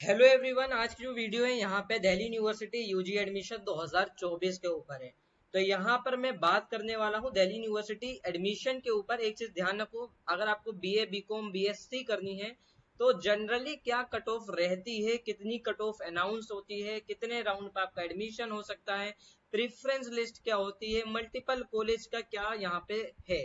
Hello everyone, आज की जो वीडियो है यहाँ पे दिल्ली यूनिवर्सिटी यूजी एडमिशन 2024 के ऊपर है। तो यहाँ पर मैं बात करने वाला हूँ दिल्ली यूनिवर्सिटी एडमिशन के ऊपर। एक चीज ध्यान रखो, अगर आपको बीए बीकॉम बीएससी करनी है तो जनरली क्या कट ऑफ रहती है, कितनी कट ऑफ अनाउंस होती है, कितने राउंड पे आपका एडमिशन हो सकता है, प्रेफरेंस लिस्ट क्या होती है, मल्टीपल कॉलेज का क्या यहाँ पे है।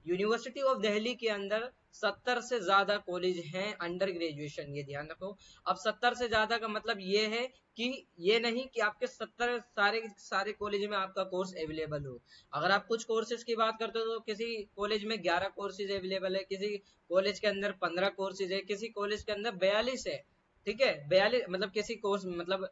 यूनिवर्सिटी ऑफ दिल्ली के अंदर 70 से ज्यादा कॉलेज हैं अंडर ग्रेजुएशन, ये ध्यान रखो। अब 70 से ज्यादा का मतलब ये है कि ये नहीं कि आपके 70 सारे सारे कॉलेज में आपका कोर्स अवेलेबल हो। अगर आप कुछ कोर्सेज की बात करते हो तो किसी कॉलेज में 11 कोर्सेज अवेलेबल है, किसी कॉलेज के अंदर 15 कोर्सेज है, किसी कॉलेज के अंदर 42 है। ठीक है, 42 मतलब किसी कोर्स मतलब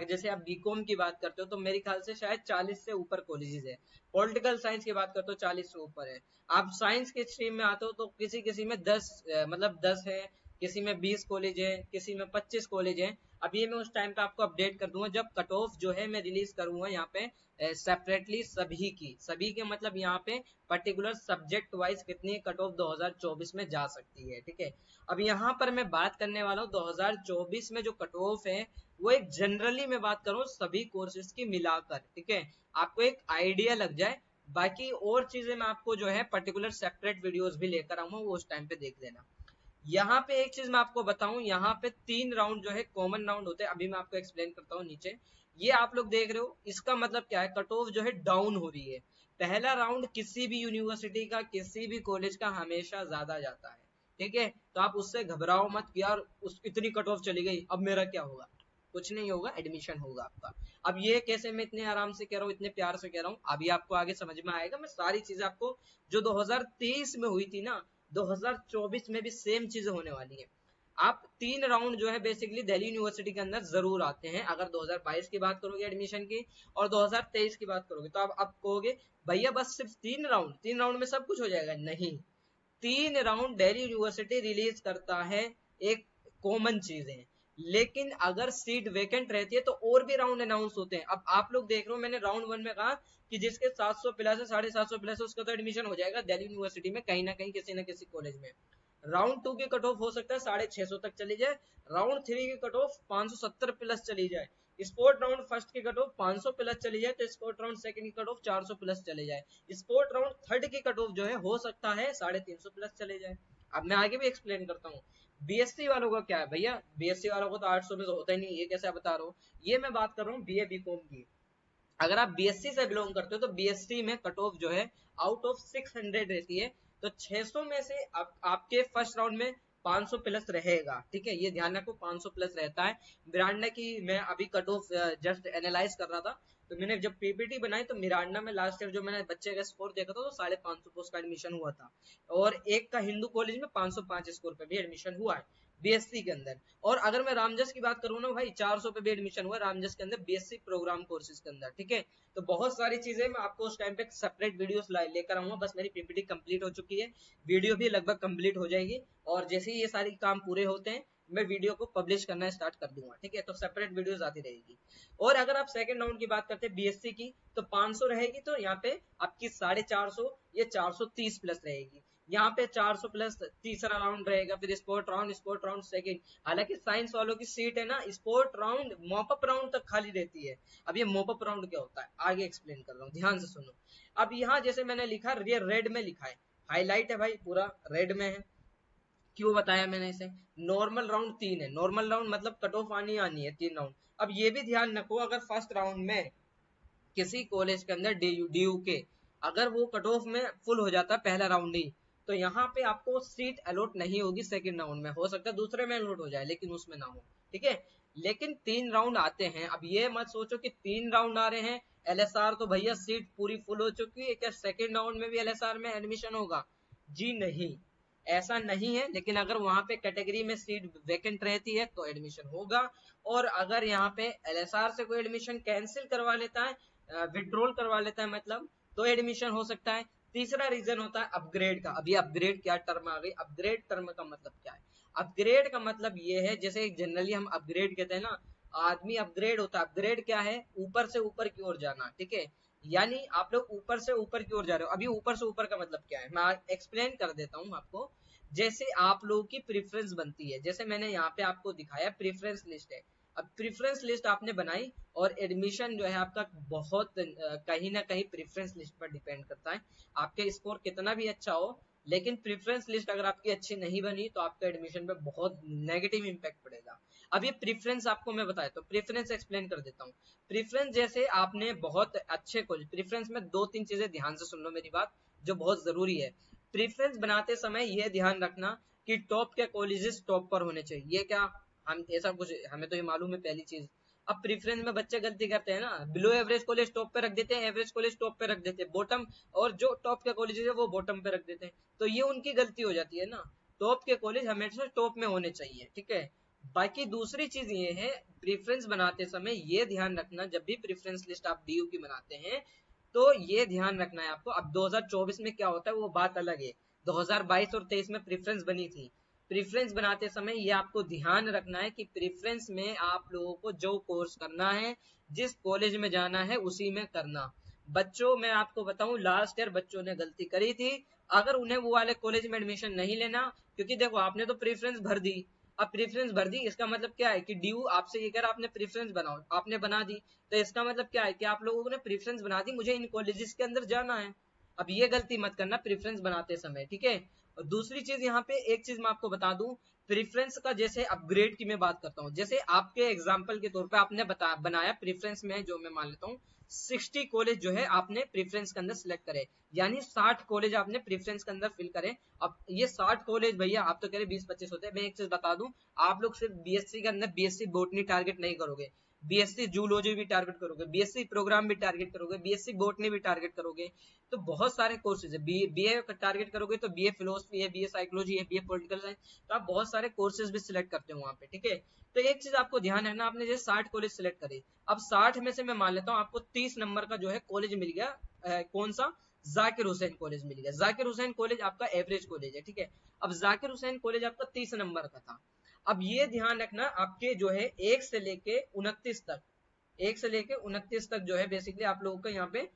जैसे आप बीकॉम की बात करते हो तो मेरे ख्याल से शायद 40 से ऊपर कॉलेजेस है। पॉलिटिकल साइंस की बात करते हो 40 से ऊपर है। आप साइंस के स्ट्रीम में आते हो तो किसी किसी में 10 मतलब 10 है, किसी में 20 कॉलेज है, किसी में 25 कॉलेज है। अब ये मैं उस टाइम पे आपको अपडेट कर दूंगा जब कट ऑफ जो है मैं रिलीज करूंगा यहाँ पे सेपरेटली सभी के मतलब यहाँ पे पर्टिकुलर सब्जेक्ट वाइज कितनी कट ऑफ 2024 में जा सकती है। ठीक है, अब यहाँ पर मैं बात करने वाला हूँ 2024 में जो कट ऑफ है वो एक जनरली मैं बात करूँ सभी कोर्सेज की मिलाकर। ठीक है, आपको एक आइडिया लग जाए। बाकी और चीजें मैं आपको जो है पर्टिकुलर सेपरेट वीडियोस भी लेकर आऊंगा, वो उस टाइम पे देख लेना। यहाँ पे एक चीज मैं आपको बताऊं, यहाँ पे 3 राउंड जो है कॉमन राउंड होते हैं। अभी मैं आपको एक्सप्लेन करता हूँ। नीचे ये आप लोग देख रहे हो, इसका मतलब क्या है, कट ऑफ जो है डाउन हो रही है। पहला राउंड किसी भी यूनिवर्सिटी का किसी भी कॉलेज का हमेशा ज्यादा जाता है। ठीक है, तो आप उससे घबराओ मत कि यार उस इतनी कट ऑफ चली गई अब मेरा क्या होगा। कुछ नहीं होगा, एडमिशन होगा आपका। अब ये कैसे मैं इतने आराम से कह रहा हूँ, इतने प्यार से कह रहा हूँ, अभी आपको आगे समझ में आएगा। मैं सारी चीजें आपको जो 2023 में हुई थी ना, 2024 में भी सेम चीजें होने वाली है। आप 3 राउंड जो है बेसिकली दिल्ली यूनिवर्सिटी के अंदर जरूर आते हैं। अगर 2022 की बात करोगे एडमिशन की और 2023 की बात करोगे तो आप कहोगे भैया बस सिर्फ 3 राउंड में सब कुछ हो जाएगा। नहीं, 3 राउंड दिल्ली यूनिवर्सिटी रिलीज करता है, एक कॉमन चीज है। लेकिन अगर सीट वेकेंट रहती है तो और भी राउंड अनाउंस होते हैं। अब आप लोग देख रहे हो, मैंने राउंड 1 में कहा कि जिसके 700 प्लस है, 750 प्लस है, उसका तो एडमिशन हो जाएगा दिल्ली यूनिवर्सिटी में कहीं ना कहीं किसी ना किसी कॉलेज में। राउंड 2 की कट ऑफ हो सकता है 650 तक चली जाए, राउंड 3 की कट ऑफ 570 प्लस चली जाए, स्पोर्ट राउंड फर्स्ट की कट ऑफ 500 प्लस चली जाए, तो स्पोर्ट राउंड सेकंड की कट ऑफ 400 प्लस चले जाए, स्पोर्ट राउंड थर्ड की कट ऑफ जो है हो सकता है 350 प्लस चले जाए। अब मैं आगे भी एक्सप्लेन करता हूँ। बीएससी वालों का क्या है भैया, बीएससी वालों को तो 800 में तो होता ही नहीं, ये कैसे बता रहा हूँ। ये मैं बात कर रहा हूँ बीए बीकॉम की। अगर आप बीएससी से बिलोंग करते हो तो बीएससी में कट ऑफ जो है आउट ऑफ 600 रहती है। तो 600 में से आपके फर्स्ट राउंड में 500 प्लस रहेगा। ठीक है, ये ध्यान रखो 500 प्लस रहता है। मिरांडा की मैं अभी कट ऑफ जस्ट एनालाइज कर रहा था, तो मैंने जब पीपीटी बनाई तो मिरांडा में लास्ट ईयर जो मैंने बच्चे का स्कोर देखा था तो 550 पोस्ट का एडमिशन हुआ था। और एक का हिंदू कॉलेज में 505 स्कोर पे भी एडमिशन हुआ है बीएससी के अंदर। और अगर मैं रामजस की बात करूँ ना भाई, 400 पे भी एडमिशन हुआ रामजस के अंदर बीएससी प्रोग्राम कोर्सेज के अंदर। ठीक है, तो बहुत सारी चीजें मैं आपको उस टाइम पे सेपरेट वीडियोस लेकर आऊंगा। बस मेरी पीपीटी कंप्लीट हो चुकी है, वीडियो भी लगभग कंप्लीट हो जाएगी, और जैसे ही ये सारे काम पूरे होते हैं मैं वीडियो को पब्लिश करना स्टार्ट कर दूंगा। ठीक है, तो सेपरेट वीडियोस आती रहेगी। और अगर आप सेकंड राउंड की बात करते हैं बीएससी की तो 500 रहेगी, तो यहाँ पे आपकी 450 ये 430 प्लस रहेगी। यहाँ पे 400 प्लस तीसरा राउंड रहेगा, फिर स्पोर्ट राउंड सेकंड। हालांकि साइंस वालों की सीट है ना, स्पोर्ट राउंड मॉपअप राउंड तक खाली रहती है। अब ये मॉपअप राउंड क्या होता है आगे एक्सप्लेन कर रहा हूँ, ध्यान से सुनो। अब यहाँ जैसे मैंने लिखा, ये रेड में लिखा है, हाईलाइट है भाई, पूरा रेड में है। क्यों बताया मैंने इसे, नॉर्मल राउंड 3 है, नॉर्मल राउंड मतलब कट ऑफ आनी आनी है 3 राउंड। अब ये भी ध्यान रखो, अगर फर्स्ट राउंड में किसी कॉलेज के अंदर डी यू के अगर वो कट ऑफ में फुल हो जाता है पहला राउंड ही, तो यहाँ पे आपको सीट अलॉट नहीं होगी सेकंड राउंड में। हो सकता है दूसरे में अलॉट हो जाए लेकिन उसमें ना हो। ठीक है, लेकिन 3 राउंड आते हैं। अब ये मत सोचो कि 3 राउंड आ रहे हैं एलएसआर तो भैया सीट पूरी फुल हो चुकी है, क्या सेकंड राउंड में भी एलएसआर में एडमिशन होगा? जी नहीं, ऐसा नहीं है। लेकिन अगर वहां पे कैटेगरी में सीट वैकेंट रहती है तो एडमिशन होगा। और अगर यहाँ पे एलएसआर से कोई एडमिशन कैंसिल करवा लेता है, विड्रॉल करवा लेता है मतलब, तो एडमिशन हो सकता है। तीसरा रीजन होता है अपग्रेड का। अभी अपग्रेड क्या टर्म आ गई, अपग्रेड टर्म का मतलब क्या है? अपग्रेड का मतलब ये है, जैसे जनरली हम अपग्रेड कहते हैं ना, आदमी अपग्रेड होता है। अपग्रेड क्या है, ऊपर से ऊपर की ओर जाना। ठीक है, यानी आप लोग ऊपर से ऊपर की ओर जा रहे हो। अभी ऊपर से ऊपर का मतलब क्या है मैं एक्सप्लेन कर देता हूँ आपको। जैसे आप लोगों की प्रेफरेंस बनती है, जैसे मैंने यहाँ पे आपको दिखाया प्रेफरेंस लिस्ट है। अब प्रेफरेंस लिस्ट आपने बनाई और एडमिशन जो है आपका बहुत कहीं ना कहीं प्रेफरेंस लिस्ट पर डिपेंड करता है। आपके स्कोर कितना भी अच्छा हो, लेकिन प्रेफरेंस लिस्ट अगर आपकी अच्छी नहीं बनी तो आपका एडमिशन पे बहुत नेगेटिव इम्पैक्ट पड़ेगा। अब ये प्रेफरेंस आपको मैं बताया तो प्रेफरेंस एक्सप्लेन कर देता हूँ। प्रेफरेंस जैसे आपने बहुत अच्छे कॉलेज, प्रेफरेंस में 2-3 चीजें ध्यान से सुन लो मेरी बात जो बहुत जरूरी है। प्रेफरेंस बनाते समय यह ध्यान रखना कि टॉप के कॉलेजेस टॉप पर होने चाहिए। ये क्या, हम ऐसा कुछ हमें तो ये मालूम है पहली चीज। अब प्रेफरेंस में बच्चे गलती करते हैं ना, बिलो एवरेज कॉलेज टॉप पे रख देते हैं, एवरेज कॉलेज टॉप पे रख देते हैं, बॉटम और जो टॉप के कॉलेज है वो बॉटम पे रख देते हैं, तो ये उनकी गलती हो जाती है ना। टॉप के कॉलेज हमेशा टॉप में होने चाहिए, ठीक है। बाकी दूसरी चीज ये है, प्रेफरेंस बनाते समय ये ध्यान रखना, जब भी प्रेफरेंस लिस्ट आप डीयू की बनाते हैं तो ये ध्यान रखना है आपको। अब 2024 में क्या होता है वो बात अलग है, 2022 और 23 में प्रेफरेंस बनी थी। प्रेफरेंस बनाते समय ये आपको ध्यान रखना है कि प्रेफरेंस में आप लोगों को जो कोर्स करना है, जिस कॉलेज में जाना है उसी में करना। बच्चों मैं आपको बताऊं, लास्ट ईयर बच्चों ने गलती करी थी। अगर उन्हें वो वाले कॉलेज में एडमिशन नहीं लेना, क्योंकि देखो आपने तो प्रेफरेंस भर दी, अब प्रेफरेंस भर दी इसका मतलब क्या है कि ड्यू आपसे ये कह रहा आपने प्रेफरेंस बनाओ, आपने बना दी, तो इसका मतलब क्या है कि आप लोगों ने प्रेफरेंस बना दी, मुझे इन कॉलेजेस के अंदर जाना है। अब ये गलती मत करना प्रेफरेंस बनाते समय, ठीक है। और दूसरी चीज यहाँ पे एक चीज मैं आपको बता दूं, प्रेफरेंस का जैसे अपग्रेड की मैं बात करता हूँ, जैसे आपके एग्जाम्पल के तौर पे आपने बनाया प्रेफरेंस में, जो मैं मान लेता हूँ 60 कॉलेज जो है आपने प्रेफरेंस के अंदर सिलेक्ट करे, यानी 60 कॉलेज आपने प्रेफरेंस के अंदर फिल करे। अब ये 60 कॉलेज भैया आप तो कह रहे 20-25 होते हैं, मैं एक चीज बता दूं, आप लोग सिर्फ बीएससी के अंदर बीएससी बॉटनी टारगेट नहीं करोगे, बीएससी जूलॉजी भी टारगेट करोगे, बीएससी प्रोग्राम भी टारगेट करोगे, बीएससी बॉटनी भी टारगेट करोगे, तो बहुत सारे कोर्सेज है। बीए टारगेट करोगे तो बीए फिलोसफी है, बीए साइकोलॉजी है, बीए पॉलिटिकल साइंस, तो आप बहुत सारे कोर्सेज भी सिलेक्ट करते हो वहां पे, ठीक है। तो एक चीज आपको ध्यान रखना, आपने जैसे 60 कॉलेज सिलेक्ट करे, अब 60 में से मैं मान लेता हूँ आपको 30 नंबर का जो है कॉलेज मिल गया, कौन सा, जाकिर हुसैन कॉलेज मिल गया। जाकिर हुसैन कॉलेज आपका एवरेज कॉलेज है, ठीक है। अब जाकिर हुसैन कॉलेज आपका 30 नंबर का था। अब ये ध्यान रखना आपके जो है 1 से लेके 29 तक, 1 से लेके 29 तक जो है बेसिकली आप लोगों का यहाँ पे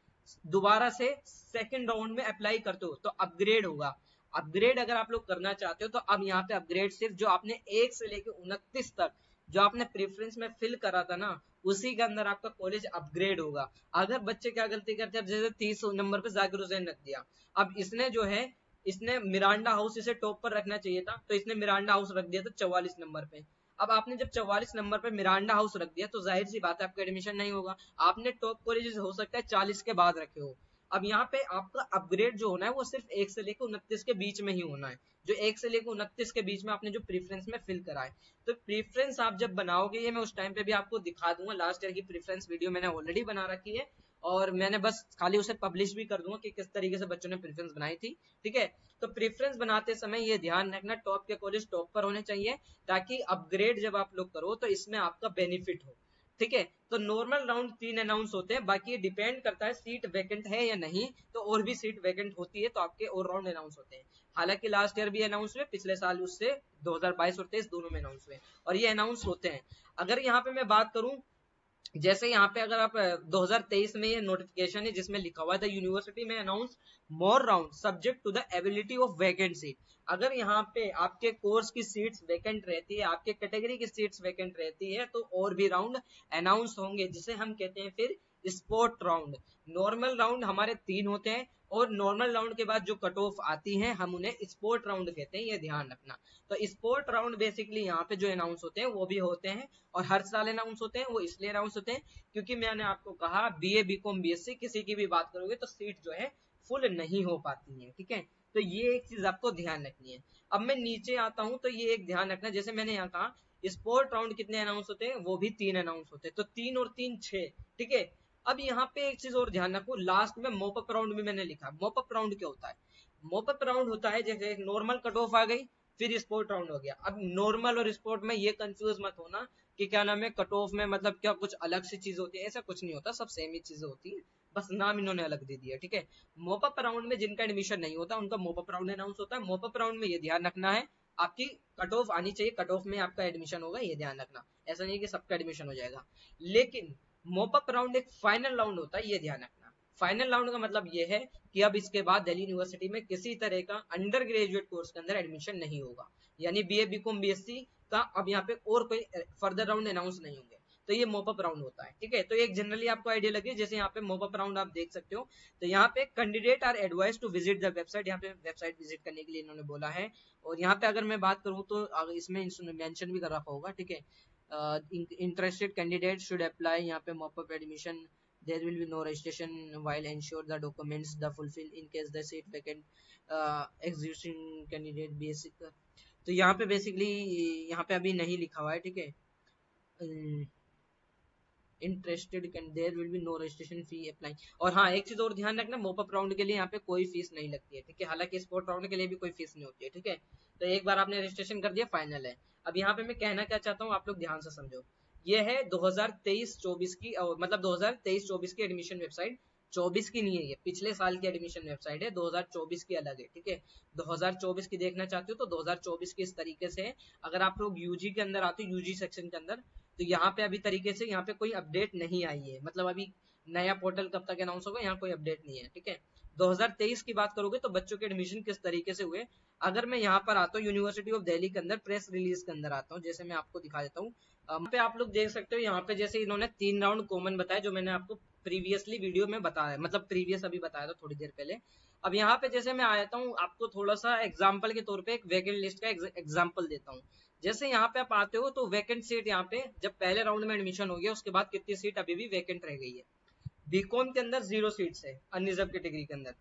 दोबारा से सेकंड राउंड में अप्लाई करते हो तो अपग्रेड होगा। अपग्रेड अगर आप लोग करना चाहते हो तो अब यहाँ पे अपग्रेड सिर्फ जो आपने 1 से लेके 29 तक जो आपने प्रेफरेंस में फिल करा था ना, उसी के अंदर आपका कॉलेज अपग्रेड होगा। अगर बच्चे क्या गलती करते हैं, जैसे 30 नंबर पे जाकिर हुसैन रख दिया, अब इसने जो है इसने मिरांडा हाउस इसे टॉप पर रखना चाहिए था, तो इसने मिरांडा हाउस रख दिया था 44 नंबर पे। अब आपने जब 44 नंबर पे मिरांडा हाउस रख दिया तो जाहिर सी बात है आपका एडमिशन नहीं होगा। आपने टॉप कॉलेजेस हो सकता है 40 के बाद रखे हो। अब यहाँ पे आपका अपग्रेड जो होना है वो सिर्फ 1 से लेकर 29 के बीच में ही होना है, जो 1 से लेकर 29 के बीच में आपने जो प्रेफरेंस में फिल करा है। तो प्रेफरेंस आप जब बनाओगे, ये मैं उस टाइम पे भी आपको दिखा दूंगा, लास्ट ईयर की प्रेफरेंस वीडियो मैंने ऑलरेडी बना रखी है और मैंने बस खाली उसे पब्लिश भी कर दूंगा कि किस तरीके से बच्चों ने प्रेफरेंस बनाई थी, ठीक है। तो प्रेफरेंस बनाते समय ये ध्यान रखना टॉप के कॉलेज टॉप पर होने चाहिए, ताकि अपग्रेड जब आप लोग करो तो इसमें आपका बेनिफिट हो, ठीक है। तो नॉर्मल राउंड 3 अनाउंस होते हैं, बाकी ये डिपेंड करता है सीट वैकेंट है या नहीं, तो और भी सीट वैकेंट होती है तो आपके और राउंड अनाउंस होते हैं। हालांकि लास्ट ईयर भी अनाउंस हुए, पिछले साल उससे 2022 और 23 दोनों में अनाउंस हुए और ये अनाउंस होते हैं। अगर यहाँ पे मैं बात करूं, जैसे यहाँ पे अगर आप 2023 में ये नोटिफिकेशन है जिसमें लिखा हुआ था यूनिवर्सिटी में announce more round subject to the ability of vacant seat. अगर यहाँ पे आपके कोर्स की सीट्स वैकेंट रहती है, आपके कैटेगरी की सीट्स वैकेंट रहती है, तो और भी राउंड अनाउंस होंगे, जिसे हम कहते हैं फिर स्पोर्ट राउंड। नॉर्मल राउंड हमारे 3 होते हैं और नॉर्मल राउंड के बाद जो कट ऑफ आती है हम उन्हें स्पोर्ट राउंड कहते हैं, ये ध्यान रखना। तो स्पोर्ट राउंड बेसिकली यहाँ पे जो अनाउंस होते हैं वो भी होते हैं और हर साल अनाउंस होते हैं। वो इसलिए अनाउंस होते हैं क्योंकि मैंने आपको कहा बीए बीकॉम बीएससी किसी की भी बात करोगे तो सीट जो है फुल नहीं हो पाती है, ठीक है। तो ये एक चीज आपको ध्यान रखनी है। अब मैं नीचे आता हूं तो ये एक ध्यान रखना, जैसे मैंने यहाँ कहा स्पोर्ट राउंड कितने अनाउंस होते हैं, वो भी 3 अनाउंस होते हैं, तो 3 और 3 6, ठीक है। अब यहाँ पे एक चीज और ध्यान रखो, लास्ट में मोपअप राउंड भी मैंने लिखा। मोपअप राउंड क्या होता है, मोपअप राउंड होता है जैसे एक नॉर्मल कट ऑफ आ गई फिर स्पोर्ट राउंड हो गया। अब नॉर्मल और स्पोर्ट में ये कंफ्यूज मत होना कि क्या नाम है कट ऑफ में मतलब क्या कुछ अलग सी चीज होती है, ऐसा कुछ नहीं होता, सब सेम ही चीजें होती है, बस नाम इन्होंने अलग दे दिया, ठीक है। मोपअप राउंड में जिनका एडमिशन नहीं होता उनका मोपअप राउंड अनाउंस होता है। मोपअप राउंड में ये ध्यान रखना है आपकी कट ऑफ आनी चाहिए, कट ऑफ में आपका एडमिशन होगा, ये ध्यान रखना। ऐसा नहीं कि सबका एडमिशन हो जाएगा, लेकिन मोपअप राउंड एक फाइनल राउंड होता है, ये ध्यान रखना। फाइनल राउंड का मतलब ये है कि अब इसके बाद दिल्ली यूनिवर्सिटी में किसी तरह का अंडर ग्रेजुएट कोर्स के अंदर एडमिशन नहीं होगा, यानी बीए बीकॉम बीएससी का अब यहाँ पे और कोई फर्दर राउंड अनाउंस नहीं होंगे। तो ये मोपअप राउंड होता है, ठीक है। तो एक जनरली आपको आइडिया लगे, जैसे यहाँ पे मोपअप राउंड आप देख सकते हो। तो यहाँ पे candidate are advise to visit the website, यहाँ पे वेबसाइट विजिट करने के लिए इन्होंने बोला है। और यहाँ पे अगर मैं बात करूँ तो इसमें मेंशन भी कर रखा होगा, ठीक है। Interested candidate should apply यहाँ पे mop-up admission, there will be no registration while ensure the documents the fulfill in case the seat vacant, existing candidate basic। तो यहाँ पे बेसिकली यहाँ पे अभी नहीं लिखा हुआ है, ठीक है। Interested can there will be no registration fee apply. और हाँ, एक चीज और ध्यान रखना, मोपअप राउंड के लिए यहाँ पे कोई फीस नहीं लगती है, ठीक है। हालांकि स्पोर्ट राउंड के लिए भी कोई फीस नहीं होती है, ठीक है। तो एक बार आपने रजिस्ट्रेशन कर दिया, फाइनल है। अब यहाँ पे मैं कहना क्या चाहता हूँ, आप लोग ध्यान से समझो। ये है 2023-24 की, मतलब 2023-24 की एडमिशन वेबसाइट। 24 की नहीं है, ये पिछले साल की एडमिशन वेबसाइट है, 2024 की अलग है, ठीक है। 2024 की देखना चाहते हो तो 2024 की इस तरीके से है। अगर आप लोग यूजी के अंदर आते हो, यूजी सेक्शन के अंदर, तो यहाँ पे अभी तरीके से यहाँ पे कोई अपडेट नहीं आई है, मतलब अभी नया पोर्टल कब तक अनाउंस होगा, यहाँ कोई अपडेट नहीं है, ठीक है। 2023 की बात करोगे तो बच्चों के एडमिशन किस तरीके से हुए, अगर मैं यहाँ पर आता हूँ यूनिवर्सिटी ऑफ दिल्ली के अंदर प्रेस रिलीज के अंदर आता हूँ, जैसे मैं आपको दिखा देता हूँ। पे आप लोग देख सकते हो, यहाँ पे जैसे इन्होंने 3 राउंड कॉमन बताया, जो मैंने आपको प्रीवियसली वीडियो में बताया, मतलब प्रीवियस अभी बताया था थोड़ी देर पहले। अब यहाँ पे जैसे मैं आया हूँ, आपको थोड़ा सा एग्जाम्पल के तौर पे एक वैकेंट लिस्ट का एग्जाम्पल देता हूँ। जैसे यहाँ पे आप आते हो तो वैकेंट सीट यहाँ पे जब पहले राउंड में एडमिशन हो गया, उसके बाद कितनी सीट अभी भी वैकेंट रह गई है। बीकॉम के अंदर 0 सीट्स है अनरिजर्व कैटेगरी के अंदर।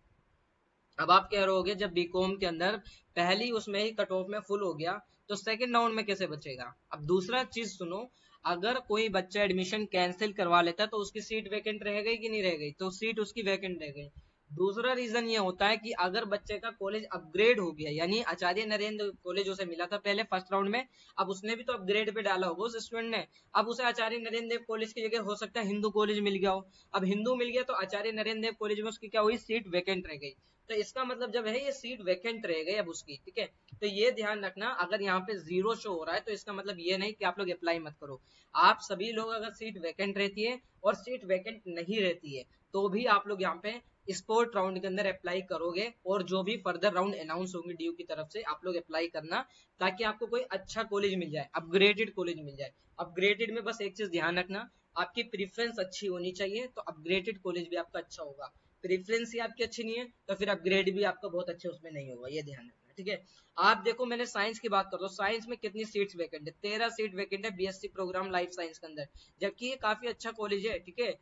अब आप कह रहे होगे, जब बीकॉम के अंदर पहली उसमें ही कट ऑफ में फुल हो गया तो सेकंड राउंड में कैसे बचेगा। अब दूसरा चीज सुनो, अगर कोई बच्चा एडमिशन कैंसिल करवा लेता है तो उसकी सीट वैकेंट रह गई कि नहीं रह गई, तो सीट उसकी वैकेंट रह गई। दूसरा रीजन ये होता है कि अगर बच्चे का कॉलेज अपग्रेड हो गया, यानी आचार्य नरेंद्र कॉलेज उसे मिला था पहले फर्स्ट राउंड में, अब उसने भी तो अपग्रेड पे डाला होगा उस स्टूडेंट ने, अब उसे आचार्य नरेंद्र देव कॉलेज की जगह हो सकता है हिंदू कॉलेज मिल गया हो। अब हिंदू मिल गया तो आचार्य नरेंद्र देव कॉलेज में उसकी क्या हुई, सीट वैकेंट रह गई। तो इसका मतलब जब है ये सीट वैकेंट रह गई अब उसकी, ठीक है। तो ये ध्यान रखना, अगर यहाँ पे 0 शो हो रहा है तो इसका मतलब ये नहीं कि आप लोग अप्लाई मत करो। आप सभी लोग अगर सीट वैकेंट रहती है और सीट वैकेंट नहीं रहती है तो भी आप लोग यहाँ पे स्पोर्ट राउंड के अंदर अप्लाई करोगे, और जो भी फर्दर राउंड अनाउंस होंगे डीयू की तरफ से आप लोग अप्लाई करना, ताकि आपको कोई अच्छा कॉलेज मिल जाए, अपग्रेडेड कॉलेज मिल जाए। अपग्रेडेड में बस एक चीज ध्यान रखना, आपकी प्रेफरेंस अच्छी होनी चाहिए, तो अपग्रेडेड कॉलेज भी आपका अच्छा होगा। प्रेफरेंस ही आपकी अच्छी नहीं है तो फिर अपग्रेड भी आपका बहुत अच्छे उसमें नहीं होगा, ये ध्यान रखना, ठीक है। आप देखो, मैंने साइंस की बात करता हूँ, साइंस में कितनी सीट्स वैकेंट है, 13 सीट वैकेंट है बीएससी प्रोग्राम लाइफ साइंस के अंदर, जबकि ये काफी अच्छा कॉलेज है, ठीक है।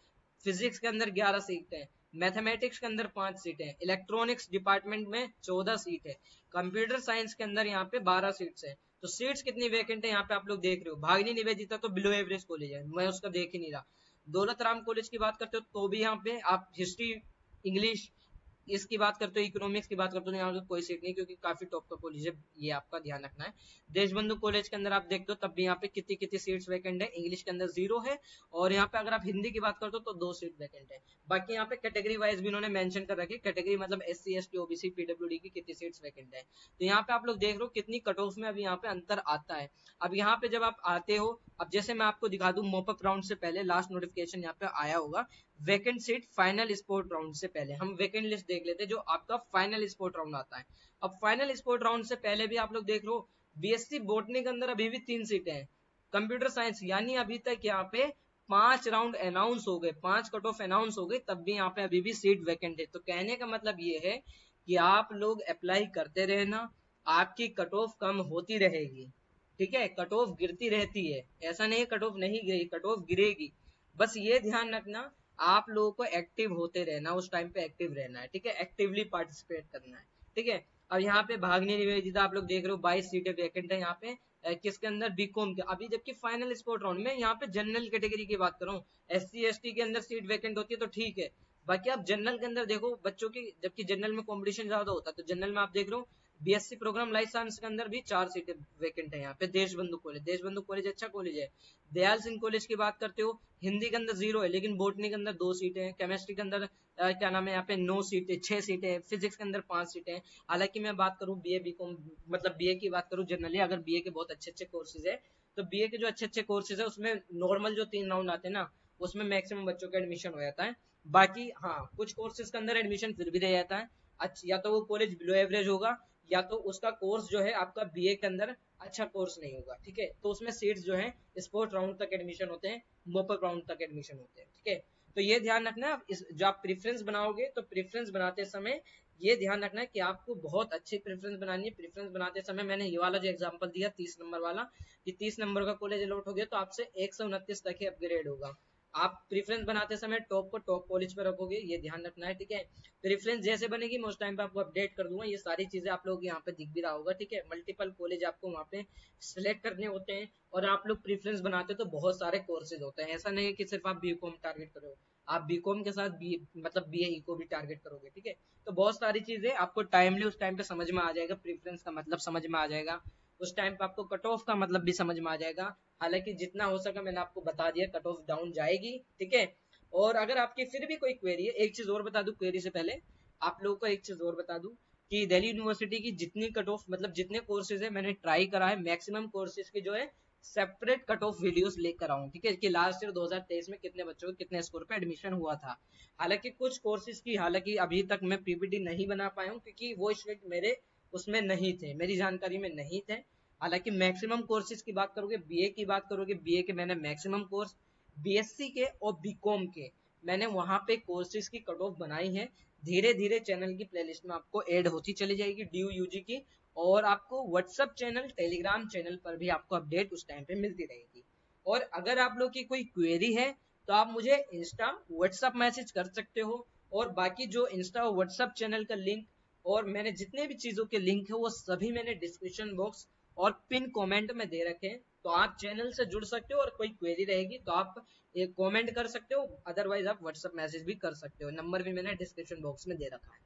फिजिक्स के अंदर 11 सीट है, मैथमेटिक्स के अंदर 5 सीट है, इलेक्ट्रॉनिक्स डिपार्टमेंट में 14 सीट है, कंप्यूटर साइंस के अंदर यहाँ पे 12 सीट्स है। तो सीट्स कितनी वैकेंट है यहाँ पे आप लोग देख रहे हो। भागिनी निवेदिता तो बिलो एवरेज कॉलेज है, मैं उसका देख ही नहीं रहा। दौलत राम कॉलेज की बात करते हो तो भी यहाँ पे आप हिस्ट्री, इंग्लिश, इसकी बात करते हो, इकोनॉमिक्स की बात करते हो, यहाँ पे कोई सीट नहीं, क्योंकि काफी टॉप का कॉलेज है, ये आपका ध्यान रखना है। देशबंधु कॉलेज के अंदर आप देखते हो तब भी यहाँ पे कितनी कितनी सीट्स वैकेंट है, इंग्लिश के अंदर 0 है, और यहाँ पे अगर आप हिंदी की बात करते हो तो 2 सीट वैकेंट है। बाकी यहाँ पे कैटेगरी वाइज भी इन्होंने मेंशन कर रखी, कैटेगरी मतलब SC ST OBC PWD की कितनी सीट्स वैकेंट है। तो यहाँ पे आप लोग देख रहे हो कितनी कट ऑफ में अभी यहाँ पे अंतर आता है। अब यहाँ पे जब आप आते हो, अब जैसे मैं आपको दिखा दूं, मोपअप राउंड से पहले लास्ट नोटिफिकेशन यहाँ पे आया होगा, vacant seat final sport round से पहले हम वैकेंट लिस्ट देख लेते हैं जो आपका फाइनल स्पोर्ट राउंड आता है। अब फाइनल स्पोर्ट राउंड से पहले भी आप लोग देख लो, बीएससी बॉटनी के अंदर अभी भी 3 सीटें हैं, कंप्यूटर साइंस, यानी अभी तक यहाँ पे 5 राउंड अनाउंस हो गए, 5 कट ऑफ अनाउंस हो गए, तब भी यहाँ पे अभी भी सीट वैकेंट है। तो कहने का मतलब ये है कि आप लोग अप्लाई करते रहना, आपकी कट ऑफ कम होती रहेगी, ठीक है। कट ऑफ गिरती रहती है, ऐसा नहीं कट ऑफ नहीं गिरी, कट ऑफ गिरेगी। बस ये ध्यान रखना, आप लोगों को एक्टिव होते रहना, उस टाइम पे एक्टिव रहना है, ठीक है, एक्टिवली पार्टिसिपेट करना है, ठीक है। अब यहाँ पे भागनी निवेदिता आप लोग देख रहे हो 22 सीटें वैकेंट है यहाँ पे, किसके अंदर, बीकॉम के अभी, जबकि फाइनल स्पोर्ट राउंड में यहाँ पे जनरल कैटेगरी की बात करूँ, SC ST के अंदर सीट वैकेंट होती है तो ठीक है। बाकी आप जनरल के अंदर देखो बच्चों की, जबकि जनरल में कॉम्पिटिशन ज्यादा होता है, तो जनरल में आप देख रहे हो बीएससी प्रोग्राम लाइफ साइंस के अंदर भी 4 सीटें वैकेंट है यहाँ पे। देशबंधु कॉलेज, देशबंधु कॉलेज अच्छा कॉलेज है। दयाल सिंह कॉलेज की बात करते हो, हिंदी के अंदर 0 है, लेकिन बोटनी के अंदर 2 सीटें हैं, केमिस्ट्री के अंदर क्या नाम है यहाँ पे 9 सीटें, 6 सीटें हैं, फिजिक्स के अंदर 5 सीटें हैं। हालांकि मैं बात करूँ बीए बीकॉम, मतलब बीए की बात करूँ जनरली, अगर बीए के बहुत अच्छे अच्छे कोर्सेज है तो बीए के जो अच्छे अच्छे कोर्सेज है उसमें नॉर्मल जो 3 राउंड आते हैं ना, उसमें मैक्सिमम बच्चों का एडमिशन हो जाता है। बाकी हाँ, कुछ कोर्सेज के अंदर एडमिशन फिर भी रह जाता है। अच्छा, या तो वो कॉलेज बिलो एवरेज होगा, या तो उसका कोर्स जो है आपका बीए के अंदर अच्छा कोर्स नहीं होगा, ठीक है। तो उसमें सीट्स जो है स्पोर्ट राउंड तक एडमिशन होते हैं, मोपक राउंड तक एडमिशन होते हैं, ठीक है। तो ये ध्यान रखना, जो आप प्रेफरेंस बनाओगे तो प्रेफरेंस बनाते समय ये ध्यान रखना है कि आपको बहुत अच्छी प्रेफरेंस बनानी है। प्रेफरेंस बनाते समय मैंने ये वाला जो एग्जांपल दिया 30 नंबर वाला, कि 30 नंबर का कॉलेज अलॉट हो गया तो आपसे 129 तक ही अपग्रेड होगा। आप प्रेफरेंस बनाते समय टॉप को टॉप कॉलेज पर रखोगे, ये ध्यान रखना है, ठीक है। प्रेफरेंस जैसे बनेगी मैं उस टाइम पे आपको अपडेट कर दूंगा। ये सारी चीजें आप लोग यहाँ पे दिख भी रहा होगा, ठीक है। मल्टीपल कॉलेज आपको वहाँ पे सिलेक्ट करने होते हैं, और आप लोग प्रेफरेंस बनाते हो तो बहुत सारे कोर्सेज होते हैं। ऐसा नहीं है कि सिर्फ आप बीकॉम टारगेट करो, आप बीकॉम के साथ बी मतलब बीए को भी टारगेट करोगे, ठीक है। तो बहुत सारी चीजें आपको टाइमली उस टाइम पे समझ में आ जाएगा, प्रेफरेंस का मतलब समझ में आ जाएगा, उस टाइम पे आपको कट ऑफ का मतलब भी समझ में आ जाएगा। हालांकि जितना हो सका मैंने आपको बता दिया, कट ऑफ डाउन जाएगी, ठीक है। और अगर आपकी फिर भी कोई क्वेरी है, एक चीज और बता दूं क्वेरी से पहले, आप लोगों को एक चीज और बता दूं कि दिल्ली यूनिवर्सिटी की जितनी कट ऑफ मतलब जितने कोर्सेज है मैंने ट्राई करा है, मैक्सिमम कोर्सेज की जो है सेपरेट कट ऑफ वीडियोस लेकर आऊं, ठीक है, कि लास्ट ईयर 2023 में कितने बच्चों को कितने स्कोर पे एडमिशन हुआ था। हालांकि कुछ कोर्सेज की हालांकि अभी तक मैं पीपीटी नहीं बना पाया हूं, क्योंकि वो स्टूडेंट मेरे उसमें नहीं थे, मेरी जानकारी में नहीं थे। हालांकि मैक्सिमम कोर्सेज की बात करोगे, बीए की बात करोगे, बीए के मैंने मैक्सिमम कोर्स, बीएससी के और बीकॉम के मैंने वहां पे कोर्सेज की कट ऑफ बनाई है। धीरे धीरे चैनल की प्लेलिस्ट में आपको ऐड होती चली जाएगी ड्यू यूजी की, और आपको व्हाट्सएप चैनल, टेलीग्राम चैनल पर भी आपको अपडेट उस टाइम पे मिलती रहेगी। और अगर आप लोग की कोई क्वेरी है तो आप मुझे इंस्टा व्हाट्सएप मैसेज कर सकते हो, और बाकी जो इंस्टा और व्हाट्सएप चैनल का लिंक और मैंने जितने भी चीजों के लिंक है वो सभी मैंने डिस्क्रिप्शन बॉक्स और पिन कमेंट में दे रखे हैं। तो आप चैनल से जुड़ सकते हो, और कोई क्वेरी रहेगी तो आप एक कमेंट कर सकते हो, अदरवाइज आप व्हाट्सएप मैसेज भी कर सकते हो। नंबर भी मैंने डिस्क्रिप्शन बॉक्स में दे रखा है।